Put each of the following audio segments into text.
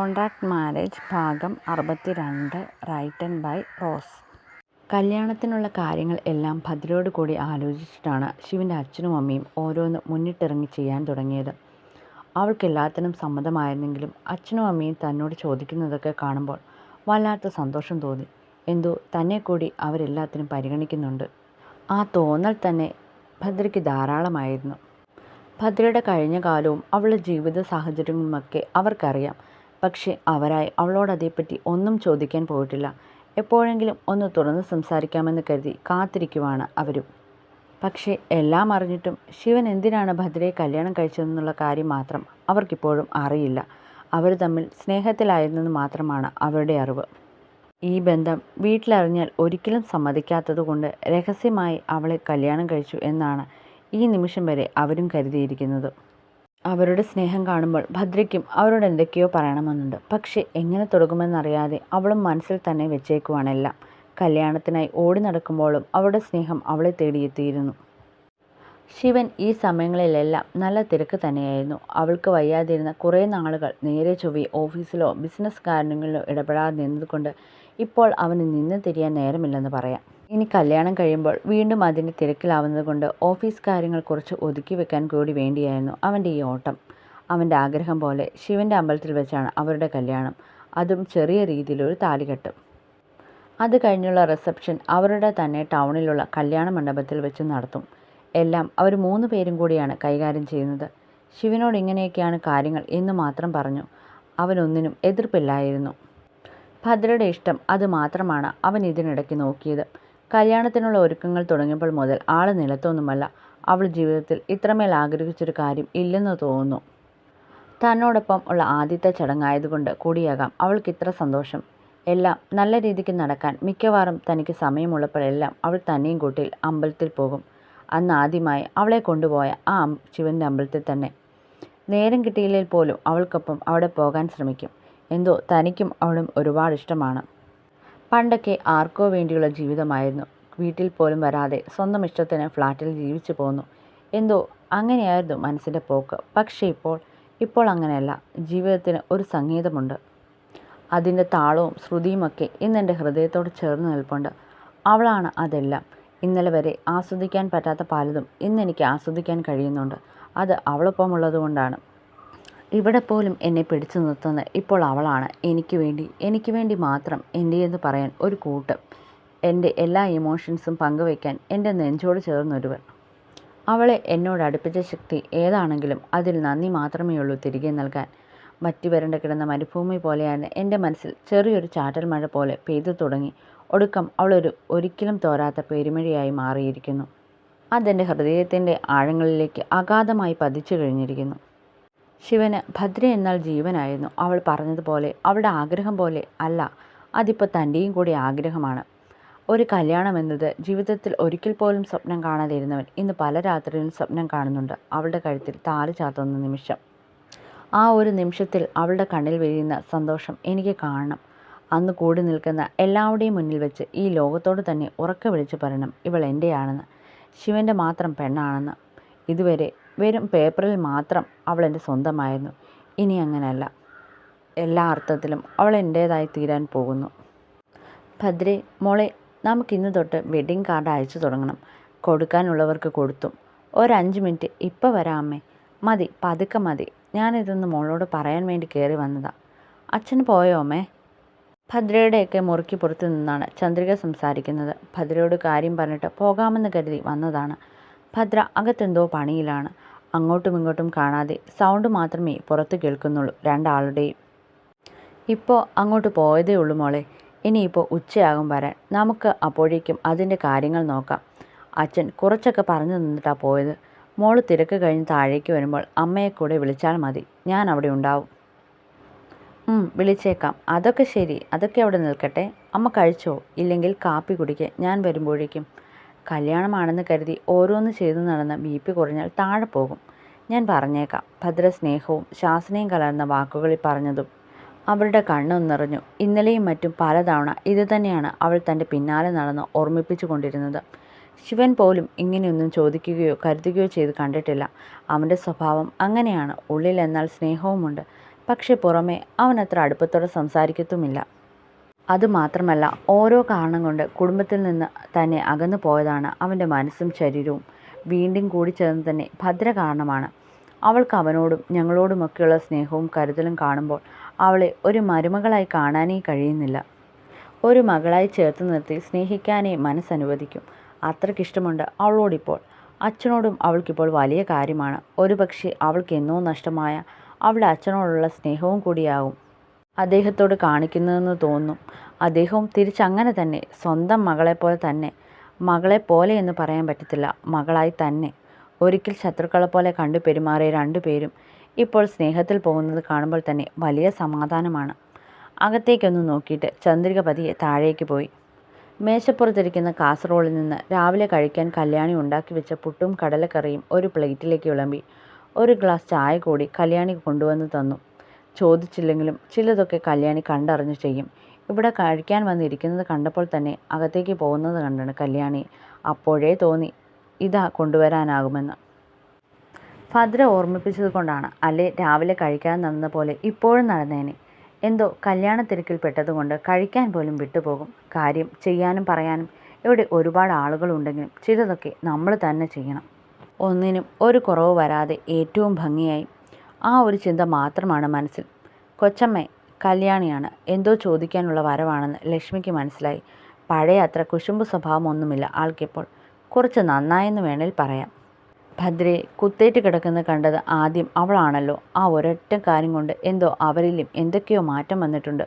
Contract marriage ഭാഗം 62 written by rose. കല്യാണത്തിനുള്ള കാര്യങ്ങൾ എല്ലാം ഭദ്രയോട് കൂടി ആലോചിച്ചിട്ടാണ് ശിവൻ്റെ അച്ഛനും അമ്മയും ഓരോന്ന് മുന്നിട്ടിറങ്ങി ചെയ്യാൻ തുടങ്ങിയത്. അവൾക്കെല്ലാത്തിനും സമ്മതമായിരുന്നെങ്കിലും അച്ഛനും അമ്മയും തന്നോട് ചോദിക്കുന്നതൊക്കെ കാണുമ്പോൾ വല്ലാത്ത സന്തോഷം തോന്നി. എന്തോ തന്നെ കൂടി അവരെല്ലാത്തിനും പരിഗണിക്കുന്നുണ്ട്. ആ തോന്നൽ തന്നെ ഭദ്രയ്ക്ക് ധാരാളമായിരുന്നു. ഭദ്രയുടെ കഴിഞ്ഞ കാലവും അവളുടെ ജീവിത സാഹചര്യങ്ങളുമൊക്കെ അവർക്കറിയാം. പക്ഷേ അവരായി അവളോട് അതേപ്പറ്റി ഒന്നും ചോദിക്കാൻ പോയിട്ടില്ല. എപ്പോഴെങ്കിലും ഒന്ന് തുറന്ന് സംസാരിക്കാമെന്ന് കരുതി കാത്തിരിക്കുവാണ് അവരും. പക്ഷേ എല്ലാം അറിഞ്ഞിട്ടും ശിവൻ എന്തിനാണ് ഭദ്രയെ കല്യാണം കഴിച്ചതെന്നുള്ള കാര്യം മാത്രം അവർക്കിപ്പോഴും അറിയില്ല. അവർ തമ്മിൽ സ്നേഹത്തിലായിരുന്നെന്ന് മാത്രമാണ് അവരുടെ അറിവ്. ഈ ബന്ധം വീട്ടിലറിഞ്ഞാൽ ഒരിക്കലും സമ്മതിക്കാത്തതുകൊണ്ട് രഹസ്യമായി അവളെ കല്യാണം കഴിച്ചു എന്നാണ് ഈ നിമിഷം വരെ അവരും കരുതിയിരിക്കുന്നത്. അവരുടെ സ്നേഹം കാണുമ്പോൾ ഭദ്രയ്ക്കും അവരോട് എന്തൊക്കെയോ പറയണമെന്നുണ്ട്. പക്ഷേ എങ്ങനെ തുടങ്ങുമെന്നറിയാതെ അവളും മനസ്സിൽ തന്നെ വെച്ചേക്കുവാണെല്ലാം. കല്യാണത്തിനായി ഓടി നടക്കുമ്പോഴും അവളുടെ സ്നേഹം അവളെ തേടിയെത്തിയിരുന്നു. ശിവൻ ഈ സമയങ്ങളിലെല്ലാം നല്ല തിരക്ക് തന്നെയായിരുന്നു. അവൾക്ക് വയ്യാതിരുന്ന കുറേ നാളുകൾ നേരെ ചൊവ്വേ ഓഫീസിലോ ബിസിനസ് കാര്യങ്ങളിലോ ഇടപെടാതെ നിന്നതുകൊണ്ട് ഇപ്പോൾ അവന് നിന്ന് തിരിയാൻ നേരമില്ലെന്ന് പറയാം. ഇനി കല്യാണം കഴിയുമ്പോൾ വീണ്ടും അതിൻ്റെ തിരക്കിലാവുന്നത് കൊണ്ട് ഓഫീസ് കാര്യങ്ങൾ കുറച്ച് ഒതുക്കി വെക്കാൻ കൂടി വേണ്ടിയായിരുന്നു അവൻ്റെ ഈ ഓട്ടം. അവൻ്റെ ആഗ്രഹം പോലെ ശിവൻ്റെ അമ്പലത്തിൽ വെച്ചാണ് അവരുടെ കല്യാണം. അതും ചെറിയ രീതിയിലൊരു താലികെട്ട്. അത് കഴിഞ്ഞുള്ള റിസപ്ഷൻ അവരുടെ തന്നെ ടൗണിലുള്ള കല്യാണ മണ്ഡപത്തിൽ വെച്ച് നടത്തും. എല്ലാം അവർ 3 പേരും കൂടിയാണ് കൈകാര്യം ചെയ്യുന്നത്. ശിവനോട് ഇങ്ങനെയൊക്കെയാണ് കാര്യങ്ങൾ എന്ന് മാത്രം പറഞ്ഞു. അവനൊന്നിനും എതിർപ്പില്ലായിരുന്നു. ഭദ്രയുടെ ഇഷ്ടം അത് മാത്രമാണ് അവൻ ഇതിനിടയ്ക്ക് നോക്കിയത്. കല്യാണത്തിനുള്ള ഒരുക്കങ്ങൾ തുടങ്ങിയപ്പോൾ മുതൽ ആൾ നിലത്തൊന്നുമല്ല. അവൾ ജീവിതത്തിൽ ഇത്രമേൽ ആഗ്രഹിച്ചൊരു കാര്യം ഇല്ലെന്ന് തോന്നുന്നു. തന്നോടൊപ്പം ഉള്ള ആദ്യത്തെ ചടങ്ങായതുകൊണ്ട് കൂടിയാകാം അവൾക്ക് ഇത്ര സന്തോഷം. എല്ലാം നല്ല രീതിക്ക് നടക്കാൻ മിക്കവാറും തനിക്ക് സമയമുള്ളപ്പോഴെല്ലാം അവൾ തന്നെയും കൂട്ടി അമ്പലത്തിൽ പോകും. അന്ന് ആദ്യമായി അവളെ കൊണ്ടുപോയ ആ ശിവൻ്റെ അമ്പലത്തിൽ തന്നെ. നേരം കിട്ടിയില്ലെങ്കിൽ പോലും അവൾക്കൊപ്പം അവിടെ പോകാൻ ശ്രമിക്കും. എന്തോ തനിക്കും അവളും ഒരുപാട് ഇഷ്ടമാണ്. പണ്ടൊക്കെ ആർക്കോ വേണ്ടിയുള്ള ജീവിതമായിരുന്നു. വീട്ടിൽ പോലും വരാതെ സ്വന്തം ഇഷ്ടത്തിന് ഫ്ലാറ്റിൽ ജീവിച്ചു പോന്നു. എന്തോ അങ്ങനെയായിരുന്നു മനസ്സിൻ്റെ പോക്ക്. പക്ഷേ ഇപ്പോൾ അങ്ങനെയല്ല. ജീവിതത്തിന് ഒരു സംഗീതമുണ്ട്. അതിൻ്റെ താളവും ശ്രുതിയുമൊക്കെ ഇന്നെൻ്റെ ഹൃദയത്തോട് ചേർന്ന് നിൽപ്പുണ്ട്. അവളാണ് അതെല്ലാം. ഇന്നലെ വരെ ആസ്വദിക്കാൻ പറ്റാത്ത പലതും ഇന്നെനിക്ക് ആസ്വദിക്കാൻ കഴിയുന്നുണ്ട്. അത് അവളൊപ്പമുള്ളത് കൊണ്ടാണ്. ഇവിടെ പോലും എന്നെ പിടിച്ചു നിർത്തുന്നത് ഇപ്പോൾ അവളാണ്. എനിക്ക് വേണ്ടി മാത്രം എൻ്റെയെന്ന് പറയാൻ ഒരു കൂട്ട്. എൻ്റെ എല്ലാ ഇമോഷൻസും പങ്കുവയ്ക്കാൻ എൻ്റെ നെഞ്ചോട് ചേർന്നൊരുവൻ. അവളെ എന്നോട് അടുപ്പിച്ച ശക്തി ഏതാണെങ്കിലും അതിൽ നന്ദി മാത്രമേ ഉള്ളൂ തിരികെ നൽകാൻ. വറ്റി വരണ്ട് കിടന്ന മരുഭൂമി പോലെയാണ് എൻ്റെ മനസ്സിൽ ചെറിയൊരു ചാറ്റൽ മഴ പോലെ പെയ്തു തുടങ്ങി. ഒടുക്കം ഒരിക്കലും തോരാത്ത പെരുമഴയായി മാറിയിരിക്കുന്നു. അതെൻ്റെ ഹൃദയത്തിൻ്റെ ആഴങ്ങളിലേക്ക് അഗാധമായി പതിച്ചു കഴിഞ്ഞിരിക്കുന്നു. ശിവന് ഭദ്ര എന്നാൽ ജീവനായിരുന്നു. അവൾ പറഞ്ഞതുപോലെ അവളുടെ ആഗ്രഹം പോലെ അല്ല, അതിപ്പോൾ തൻ്റെയും കൂടി ആഗ്രഹമാണ്. ഒരു കല്യാണം എന്നത് ജീവിതത്തിൽ ഒരിക്കൽ പോലും സ്വപ്നം കാണാതെ ഇരുന്നവൻ ഇന്ന് പല രാത്രിയിലും സ്വപ്നം കാണുന്നുണ്ട്. അവളുടെ കഴുത്തിൽ താലി ചാർത്തുന്ന നിമിഷം. ആ ഒരു നിമിഷത്തിൽ അവളുടെ കണ്ണിൽ വിരിയുന്ന സന്തോഷം എനിക്ക് കാണണം. അന്ന് കൂടി നിൽക്കുന്ന എല്ലാവരുടെയും മുന്നിൽ വെച്ച് ഈ ലോകത്തോട് തന്നെ ഉറക്കെ വിളിച്ചു പറയണം, ഇവൾ എൻ്റെയാണെന്ന്, ശിവൻ്റെ മാത്രം പെണ്ണാണെന്ന്. ഇതുവരെ വെറും പേപ്പറിൽ മാത്രം അവൾ എൻ്റെ സ്വന്തമായിരുന്നു. ഇനി അങ്ങനെയല്ല. എല്ലാ അർത്ഥത്തിലും അവൾ എൻ്റേതായി തീരാൻ പോകുന്നു. ഭദ്രേ മോളെ, നമുക്കിന്ന് തൊട്ട് വെഡ്ഡിങ് കാർഡ് അയച്ചു തുടങ്ങണം. കൊടുക്കാനുള്ളവർക്ക് കൊടുത്തും. 5 മിനിറ്റ് ഇപ്പം വരാം അമ്മേ. മതി, പതുക്കെ മതി. ഞാനിതൊന്ന് മോളോട് പറയാൻ വേണ്ടി കയറി വന്നതാ. അച്ഛന് പോയോ അമ്മേ? ഭദ്രയുടെയൊക്കെ മുറിക്ക് പുറത്തു നിന്നാണ് ചന്ദ്രിക സംസാരിക്കുന്നത്. ഭദ്രയോട് കാര്യം പറഞ്ഞിട്ട് പോകാമെന്ന് കരുതി വന്നതാണ്. ഭദ്ര അകത്തെന്തോ പണിയിലാണ്. അങ്ങോട്ടും ഇങ്ങോട്ടും കാണാതെ സൗണ്ട് മാത്രമേ പുറത്ത് കേൾക്കുന്നുള്ളൂ രണ്ടാളുടെയും. ഇപ്പോൾ അങ്ങോട്ട് പോയതേ ഉള്ളൂ മോളെ. ഇനിയിപ്പോൾ ഉച്ചയാകും വരാൻ. നമുക്ക് അപ്പോഴേക്കും അതിൻ്റെ കാര്യങ്ങൾ നോക്കാം. അച്ഛൻ കുറച്ചൊക്കെ പറഞ്ഞു നിന്നിട്ടാണ് പോയത്. മോള് തിരക്ക് കഴിഞ്ഞ് താഴേക്ക് വരുമ്പോൾ അമ്മയെ കൂടെ വിളിച്ചാൽ മതി. ഞാൻ അവിടെ ഉണ്ടാവും. വിളിച്ചേക്കാം. അതൊക്കെ ശരി. അതൊക്കെ അവിടെ നിൽക്കട്ടെ. അമ്മ കഴിച്ചോ? ഇല്ലെങ്കിൽ കാപ്പി കുടിക്കുക. ഞാൻ വരുമ്പോഴേക്കും. കല്യാണമാണെന്ന് കരുതി ഓരോന്ന് ചെയ്തു നടന്ന് BP കുറഞ്ഞാൽ താഴെ പോകും. ഞാൻ പറഞ്ഞേക്കാം. ഭദ്ര സ്നേഹവും ശാസനയും കലർന്ന വാക്കുകളിൽ പറഞ്ഞതും അവളുടെ കണ്ണൊന്നിറഞ്ഞു. ഇന്നലെയും മറ്റും പലതവണ ഇതുതന്നെയാണ് അവൾ തൻ്റെ പിന്നാലെ നടന്ന് ഓർമ്മിപ്പിച്ചു കൊണ്ടിരുന്നത്. ശിവൻ പോലും ഇങ്ങനെയൊന്നും ചോദിക്കുകയോ കരുതുകയോ ചെയ്ത് കണ്ടിട്ടില്ല. അവൻ്റെ സ്വഭാവം അങ്ങനെയാണ്. ഉള്ളിൽ എന്നാൽ സ്നേഹവുമുണ്ട്. പക്ഷെ പുറമേ അവനത്ര അടുപ്പത്തോടെ സംസാരിക്കത്തുമില്ല. അതുമാത്രമല്ല, ഓരോ കാരണം കൊണ്ട് കുടുംബത്തിൽ നിന്ന് തന്നെ അകന്നു പോയതാണ് അവൻ്റെ മനസ്സും ശരീരവും. വീണ്ടും കൂടിച്ചേർന്ന് തന്നെ ഭദ്ര കാരണമാണ്. അവൾക്ക് അവനോടും ഞങ്ങളോടുമൊക്കെയുള്ള സ്നേഹവും കരുതലും കാണുമ്പോൾ അവളെ ഒരു മരുമകളായി കാണാനേ കഴിയുന്നില്ല. ഒരു മകളായി ചേർത്ത് നിർത്തി സ്നേഹിക്കാനേ മനസ്സനുവദിക്കും. അത്രയ്ക്കിഷ്ടമുണ്ട് അവളോടിപ്പോൾ. അച്ഛനോടും അവൾക്കിപ്പോൾ വലിയ കാര്യമാണ്. ഒരുപക്ഷെ അവൾക്ക് എന്നോ നഷ്ടമായ അവളുടെ അച്ഛനോടുള്ള സ്നേഹവും കൂടിയാകും അദ്ദേഹത്തോട് കാണിക്കുന്നതെന്ന് തോന്നുന്നു. അദ്ദേഹവും തിരിച്ചങ്ങനെ തന്നെ, സ്വന്തം മകളെപ്പോലെ തന്നെ. മകളെപ്പോലെ എന്ന് പറയാൻ പറ്റത്തില്ല, മകളായി തന്നെ. ഒരിക്കൽ ശത്രുക്കളെപ്പോലെ കണ്ടു പെരുമാറിയ രണ്ടുപേരും ഇപ്പോൾ സ്നേഹത്തിൽ പോകുന്നത് കാണുമ്പോൾ തന്നെ വലിയ സമാധാനമാണ്. അകത്തേക്കൊന്ന് നോക്കിയിട്ട് ചന്ദ്രിക പതിയെ താഴേക്ക് പോയി. മേശപ്പുറത്തിരിക്കുന്ന കാസറോളിൽ നിന്ന് രാവിലെ കഴിക്കാൻ കല്യാണി ഉണ്ടാക്കി വെച്ച പുട്ടും കടലക്കറിയും ഒരു പ്ലേറ്റിലേക്ക് വിളമ്പി. ഒരു ഗ്ലാസ് ചായ കൂടി കല്യാണി കൊണ്ടുവന്ന് തന്നു. ചോദിച്ചില്ലെങ്കിലും ചിലതൊക്കെ കല്യാണി കണ്ടറിഞ്ഞു ചെയ്യും. ഇവിടെ കഴിക്കാൻ വന്നിരിക്കുന്നത് കണ്ടപ്പോൾ തന്നെ അകത്തേക്ക് പോകുന്നത് കണ്ടാണ് കല്യാണി അപ്പോഴേ തോന്നി ഇതാ കൊണ്ടുവരാനാകുമെന്ന്. ഭദ്ര ഓർമ്മിപ്പിച്ചത് കൊണ്ടാണ്. അല്ലേ രാവിലെ കഴിക്കാൻ നടന്ന പോലെ ഇപ്പോഴും നടന്നേനെ. എന്തോ കല്യാണ തിരക്കിൽ പെട്ടതുകൊണ്ട് കഴിക്കാൻ പോലും വിട്ടുപോകും. കാര്യം ചെയ്യാനും പറയാനും ഇവിടെ ഒരുപാട് ആളുകളുണ്ടെങ്കിലും ചിലതൊക്കെ നമ്മൾ തന്നെ ചെയ്യണം. ഒന്നിനും ഒരു കുറവ് വരാതെ ഏറ്റവും ഭംഗിയായി. ആ ഒരു ചിന്ത മാത്രമാണ് മനസ്സിൽ. കൊച്ചമ്മ കല്യാണിയാണ്. എന്തോ ചോദിക്കാനുള്ള വരവാണെന്ന് ലക്ഷ്മിക്ക് മനസ്സിലായി. പഴയ അത്ര കുശുമ്പ് സ്വഭാവമൊന്നുമില്ല ആൾക്കിപ്പോൾ. കുറച്ച് നന്നായെന്ന് വേണേൽ പറയാം. ഭദ്രയെ കുത്തേറ്റ് കിടക്കുന്നത് കണ്ടത് ആദ്യം അവളാണല്ലോ. ആ ഒരൊറ്റ കാര്യം കൊണ്ട് എന്തോ അവരിലും എന്തൊക്കെയോ മാറ്റം വന്നിട്ടുണ്ട്.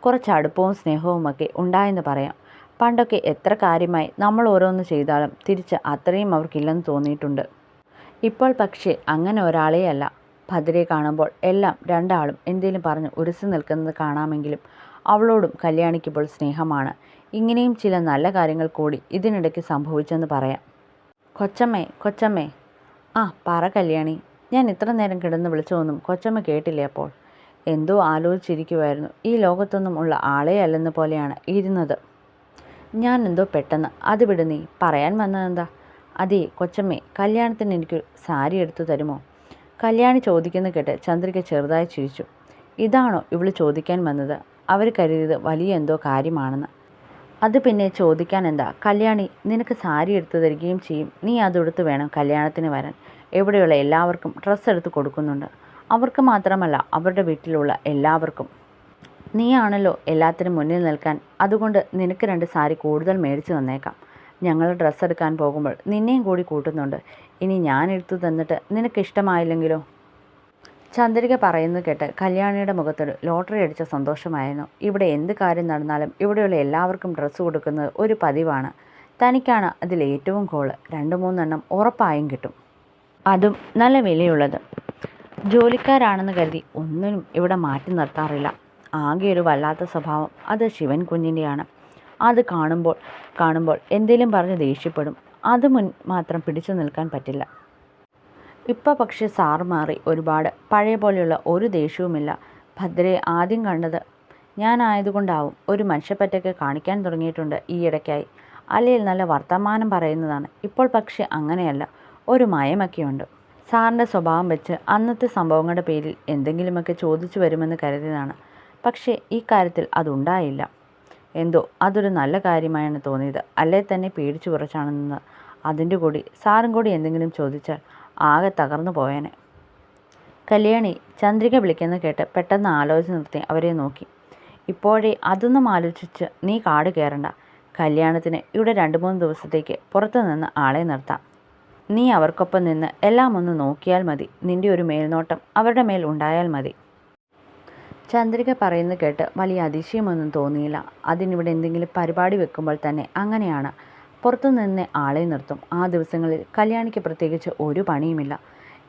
കുറച്ച് അടുപ്പവും സ്നേഹവുമൊക്കെ ഉണ്ടായെന്ന് പറയാം. പണ്ടൊക്കെ എത്ര കാര്യമായി നമ്മൾ ഓരോന്ന് ചെയ്താലും തിരിച്ച് അത്രയും അവർക്കില്ലെന്ന് തോന്നിയിട്ടുണ്ട്. ഇപ്പോൾ പക്ഷേ അങ്ങനെ ഒരാളെയല്ല. ഭദ്രയെ കാണുമ്പോൾ എല്ലാം രണ്ടാളും എന്തേലും പറഞ്ഞ് ഉരസി നിൽക്കുന്നത് കാണാമെങ്കിലും അവളോടും കല്യാണിക്കിപ്പോൾ സ്നേഹമാണ്. ഇങ്ങനെയും ചില നല്ല കാര്യങ്ങൾ കൂടി ഇതിനിടയ്ക്ക് സംഭവിച്ചെന്ന് പറയാം. കൊച്ചമ്മേ കൊച്ചമ്മേ. ആ പറ കല്യാണി. ഞാൻ ഇത്ര നേരം കിടന്ന് വിളിച്ചതൊന്നും കൊച്ചമ്മ കേട്ടില്ലേ? അപ്പോൾ എന്തോ ആലോചിച്ചിരിക്കുമായിരുന്നു. ഈ ലോകത്തൊന്നും ഉള്ള ആളേ അല്ലെന്ന് പോലെയാണ് ഇരുന്നത്. ഞാൻ എന്തോ പെട്ടെന്ന്. അത് വിട്, നീ പറയാൻ വന്നതെന്താ? അതേ കൊച്ചമ്മേ, കല്യാണത്തിന് എനിക്കൊരു സാരി എടുത്തു തരുമോ? കല്യാണി ചോദിക്കുന്ന കേട്ട് ചന്ദ്രിക ചെറുതായി ചിരിച്ചു. ഇതാണോ ഇവള് ചോദിക്കാൻ വന്നത്? അവർ കരുതിയത് വലിയ എന്തോ കാര്യമാണെന്ന്. അത് പിന്നെ ചോദിക്കാൻ എന്താ കല്യാണി, നിനക്ക് സാരി എടുത്തു തരികയും ചെയ്യും. നീ അതെടുത്ത് വേണം കല്യാണത്തിന് വരാൻ. എവിടെയുള്ള എല്ലാവർക്കും ഡ്രസ്സ് എടുത്ത് കൊടുക്കുന്നുണ്ട്. അവർക്ക് മാത്രമല്ല, അവരുടെ വീട്ടിലുള്ള എല്ലാവർക്കും. നീയാണല്ലോ എല്ലാത്തിനും മുന്നിൽ നിൽക്കാൻ. അതുകൊണ്ട് നിനക്ക് 2 സാരി കൂടുതൽ മേടിച്ചു തന്നേക്കാം. ഞങ്ങൾ ഡ്രസ്സ് എടുക്കാൻ പോകുമ്പോൾ നിന്നെയും കൂടി കൂട്ടുന്നുണ്ട്. ഇനി ഞാൻ എടുത്തു തന്നിട്ട് നിനക്ക് ഇഷ്ടമായില്ലെങ്കിലോ? ചന്ദ്രിക പറയുന്നത് കേട്ട് കല്യാണിയുടെ മുഖത്തൊരു ലോട്ടറി അടിച്ച സന്തോഷമായിരുന്നു. ഇവിടെ എന്ത് കാര്യം നടന്നാലും ഇവിടെയുള്ള എല്ലാവർക്കും ഡ്രസ്സ് കൊടുക്കുന്നത് ഒരു പതിവാണ്. തനിക്കാണ് അതിൽ ഏറ്റവും കോള്. 2-3 എണ്ണം ഉറപ്പായും കിട്ടും. അതും നല്ല വിലയുള്ളത്. ജോലിക്കാരാണെന്ന് കരുതി ഒന്നിനും ഇവിടെ മാറ്റി നിർത്താറില്ല. ആകെ ഒരു വല്ലാത്ത സ്വഭാവം അത് ശിവൻ കുഞ്ഞിൻ്റെയാണ്. അത് കാണുമ്പോൾ എന്തേലും പറഞ്ഞ് ദേഷ്യപ്പെടും. അത് മാത്രം പിടിച്ചു നിൽക്കാൻ പറ്റില്ല. ഇപ്പോൾ പക്ഷേ സാറ് മാറി ഒരുപാട്. പഴയ പോലെയുള്ള ഒരു ദേഷ്യവുമില്ല. ഭദ്രയെ ആദ്യം കണ്ടത് ഞാനായതുകൊണ്ടാവും. ഒരു മനുഷ്യപ്പറ്റൊക്കെ കാണിക്കാൻ തുടങ്ങിയിട്ടുണ്ട് ഈയിടയ്ക്കായി. അല്ലെങ്കിൽ നല്ല വർത്തമാനം പറയുന്നതാണ്. ഇപ്പോൾ പക്ഷേ അങ്ങനെയല്ല, ഒരു മയമൊക്കെയുണ്ട്. സാറിൻ്റെ സ്വഭാവം വെച്ച് അന്നത്തെ സംഭവങ്ങളുടെ പേരിൽ എന്തെങ്കിലുമൊക്കെ ചോദിച്ചു വരുമെന്ന് കരുതിയതാണ്. പക്ഷേ ഈ കാര്യത്തിൽ അതുണ്ടായില്ല. എന്തോ അതൊരു നല്ല കാര്യമായാണ് തോന്നിയത്. അല്ലേ തന്നെ പേടിച്ചു കുറച്ചാണ് നിന്നത്. അതിൻ്റെ കൂടി സാറും കൂടി എന്തെങ്കിലും ചോദിച്ചാൽ ആകെ തകർന്നു പോയേനെ. കല്യാണി ചന്ദ്രിക വിളിക്കുന്നത് കേട്ട് പെട്ടെന്ന് ആലോചന നിർത്തി അവരെ നോക്കി. ഇപ്പോഴേ അതൊന്നും ആലോചിച്ച് നീ കാട് കയറണ്ട. കല്യാണത്തിന് ഇവിടെ 2-3 ദിവസത്തേക്ക് പുറത്തു നിന്ന് ആളെ നിർത്താം. നീ അവർക്കൊപ്പം നിന്ന് എല്ലാം ഒന്ന് നോക്കിയാൽ മതി. നിൻ്റെ ഒരു മേൽനോട്ടം അവരുടെ മേൽ ഉണ്ടായാൽ മതി. ചന്ദ്രിക പറയുന്നത് കേട്ട് വലിയ അതിശയമൊന്നും തോന്നിയില്ല. അതിനിവിടെ എന്തെങ്കിലും പരിപാടി വെക്കുമ്പോൾ തന്നെ അങ്ങനെയാണ്, പുറത്തു നിന്ന് ആളെ നിർത്തും. ആ ദിവസങ്ങളിൽ കല്യാണിക്ക് പ്രത്യേകിച്ച് ഒരു പണിയുമില്ല.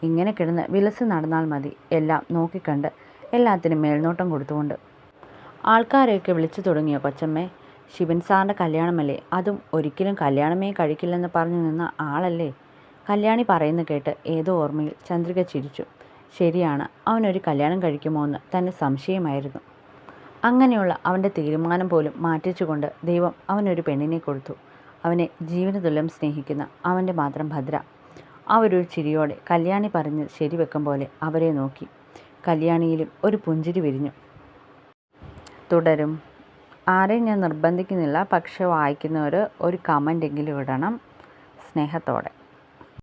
ഇങ്ങനെ കിടന്ന് വിലസ് നടന്നാൽ മതി. എല്ലാം നോക്കിക്കണ്ട്, എല്ലാത്തിനും മേൽനോട്ടം കൊടുത്തുകൊണ്ട്. ആൾക്കാരെയൊക്കെ വിളിച്ചു തുടങ്ങിയോ കൊച്ചമ്മേ? ശിവൻ സാറിൻ്റെ കല്യാണമല്ലേ? അതും ഒരിക്കലും കല്യാണമേ കഴിക്കില്ലെന്ന് പറഞ്ഞു നിന്ന ആളല്ലേ? കല്യാണി പറയുന്നത് കേട്ട് ഏതോ ഓർമ്മയിൽ ചന്ദ്രിക ചിരിച്ചു. ശരിയാണ്, അവനൊരു കല്യാണം കഴിക്കുമോ എന്ന് തന്നെ സംശയമായിരുന്നു. അങ്ങനെയുള്ള അവൻ്റെ തീരുമാനം പോലും മാറ്റിച്ചുകൊണ്ട് ദൈവം അവനൊരു പെണ്ണിനെ കൊടുത്തു. അവനെ ജീവന തുല്യം സ്നേഹിക്കുന്ന അവൻ്റെ മാത്രം ഭദ്ര. അവരൊരു ചിരിയോടെ കല്യാണി പറഞ്ഞ് ശരിവെക്കും പോലെ അവരെ നോക്കി. കല്യാണിയിലും ഒരു പുഞ്ചിരി വിരിഞ്ഞു. തുടരും. ആരെയും ഞാൻ നിർബന്ധിക്കുന്നില്ല, പക്ഷെ വായിക്കുന്നവർ ഒരു കമൻ്റ് എങ്കിലും ഇടണം. സ്നേഹത്തോടെ.